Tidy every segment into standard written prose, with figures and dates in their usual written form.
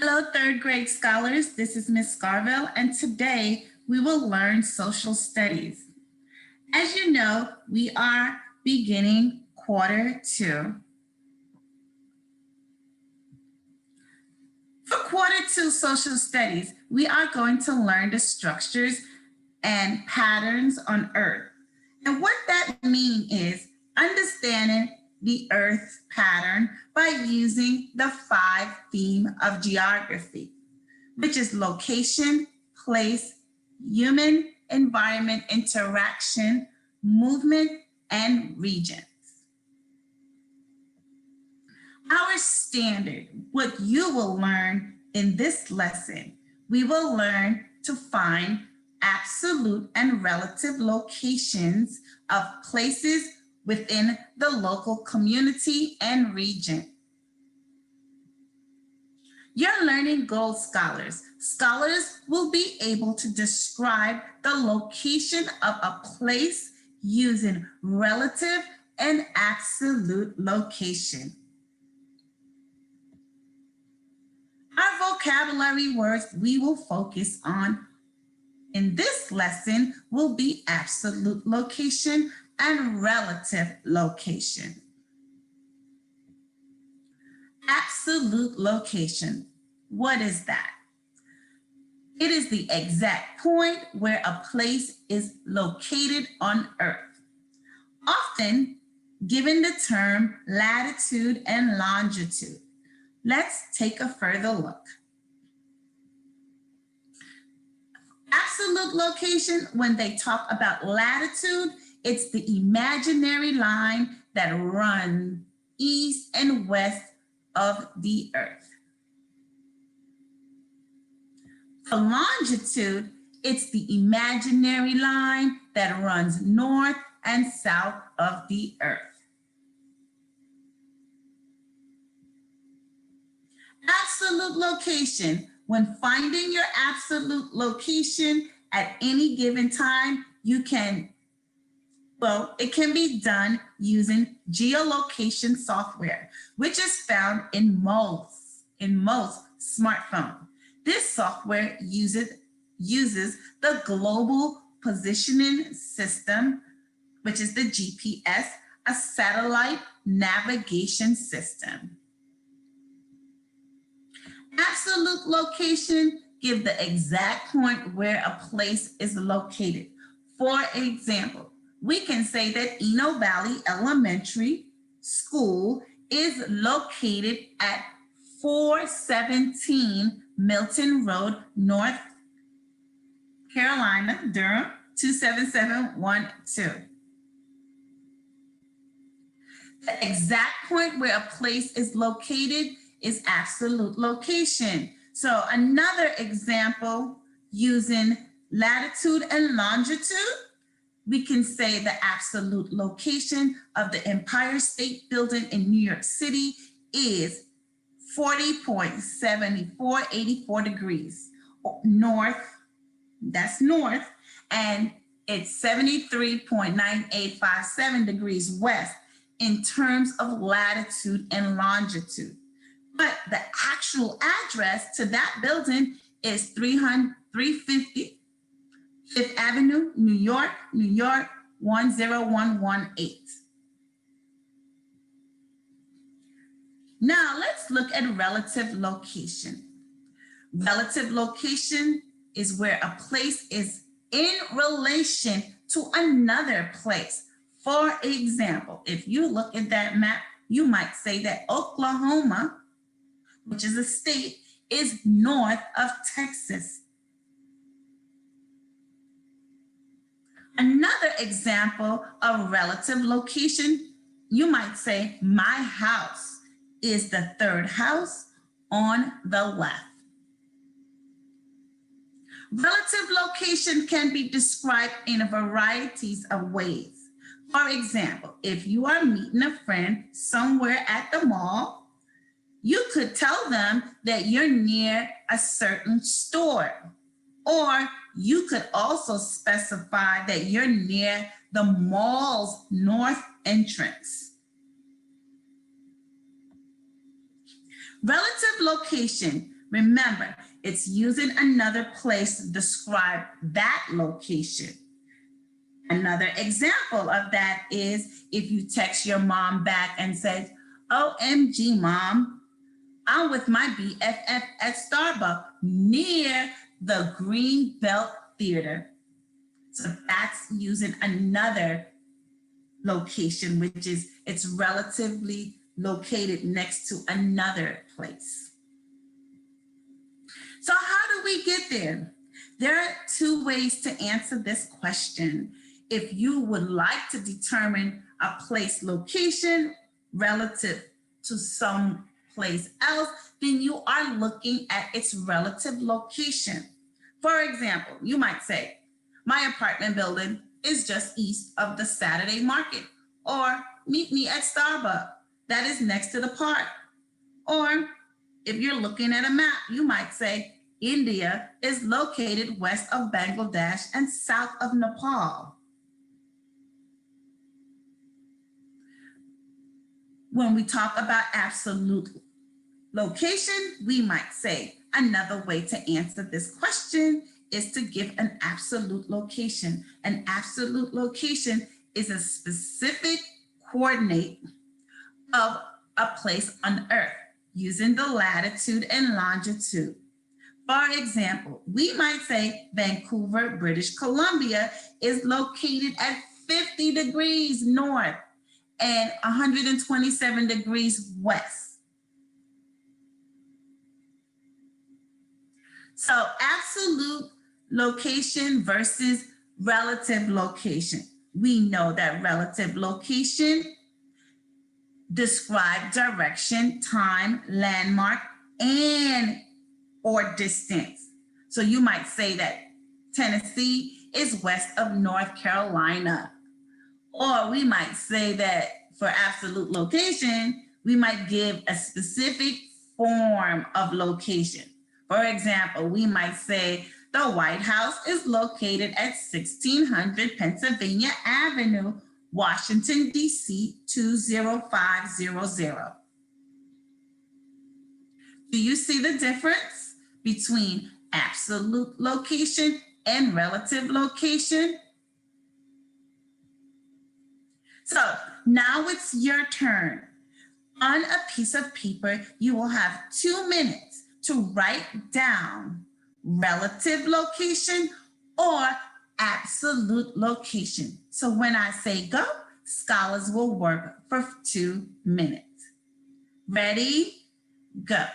Hello, third grade scholars. This is Miss Scarville, and today we will learn social studies. As you know, we are beginning quarter two. For quarter two social studies, we are going to learn the structures and patterns on Earth. And what that means is understanding the Earth's pattern by using the 5 theme of geography, which is location, place, human, environment, interaction, movement, and regions. Our standard, what you will learn in this lesson, we will learn to find absolute and relative locations of places within the local community and region. Your learning goals scholars. Scholars will be able to describe the location of a place using relative and absolute location. Our vocabulary words we will focus on in this lesson will be absolute location and relative location. Absolute location, what is that? It is the exact point where a place is located on Earth, often given the term latitude and longitude. Let's take a further look. Absolute location, when they talk about latitude, it's the imaginary line that runs east and west of the Earth. For longitude, it's the imaginary line that runs north and south of the Earth. Absolute location, when finding your absolute location at any given time, it can be done using geolocation software, which is found in most smartphones. This software uses the global positioning system, which is the GPS, a satellite navigation system. Absolute location gives the exact point where a place is located. For example, we can say that Eno Valley Elementary School is located at 417 Milton Road, North Carolina, Durham, 27712. The exact point where a place is located is absolute location. So another example using latitude and longitude, we can say the absolute location of the Empire State Building in New York City is 40.7484 degrees north, that's north, and it's 73.9857 degrees west in terms of latitude and longitude. But the actual address to that building is 350 Fifth Avenue, New York, 10118. Now let's look at relative location. Relative location is where a place is in relation to another place. For example, if you look at that map, you might say that Oklahoma, which is a state, is north of Texas. Another example of relative location, you might say, my house is the third house on the left. Relative location can be described in a variety of ways. For example, if you are meeting a friend somewhere at the mall, you could tell them that you're near a certain store, or you could also specify that you're near the mall's north entrance. Relative location Remember, it's using another place to describe that location. Another example of that is if you text your mom back and says, OMG, mom, I'm with my BFF at Starbucks near the Greenbelt Theater. So that's using another location, which is it's relatively located next to another place. So how do we get there? There are two ways to answer this question. If you would like to determine a place location relative to some place else, then you are looking at its relative location. For example, you might say, my apartment building is just east of the Saturday market, or meet me at Starbucks, that is next to the park. Or if you're looking at a map, you might say, India is located west of Bangladesh and south of Nepal. When we talk about absolute location, we might say another way to answer this question is to give an absolute location. An absolute location is a specific coordinate of a place on Earth using the latitude and longitude. For example, we might say Vancouver, British Columbia is located at 50 degrees north and 127 degrees west. So absolute location versus relative location. We know that relative location describes direction, time, landmark, and or distance. So you might say that Tennessee is west of North Carolina. Or we might say that for absolute location, we might give a specific form of location. For example, we might say the White House is located at 1600 Pennsylvania Avenue, Washington, D.C. 20500. Do you see the difference between absolute location and relative location? So now it's your turn. On a piece of paper, you will have 2 minutes to write down relative location or absolute location. So when I say go, scholars will work for 2 minutes. Ready? Go.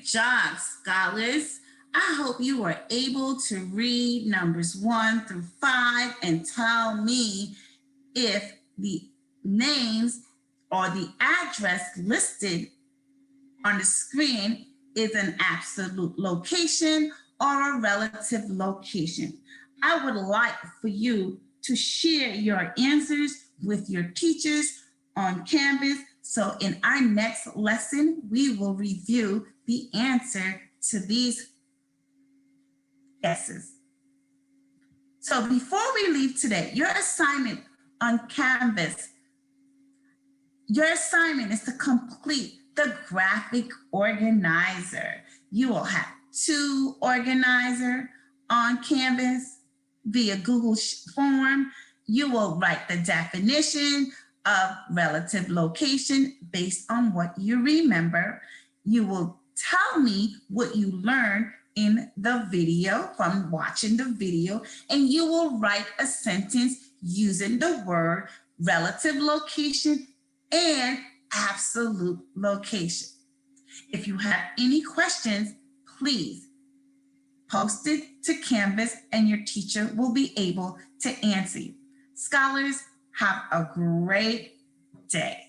job, scholars. I hope you were able to read numbers 1 through 5 and tell me if the names or the address listed on the screen is an absolute location or a relative location. I would like for you to share your answers with your teachers on Canvas. So in our next lesson, we will review the answer to these guesses. So before we leave today, your assignment on Canvas, your assignment is to complete the graphic organizer. You will have 2 organizer on Canvas via Google form. You will write the definition of relative location based on what you remember. You will tell me what you learned in the video from watching the video, and you will write a sentence using the word relative location and absolute location. If you have any questions, please post it to Canvas and your teacher will be able to answer you. Scholars, have a great day.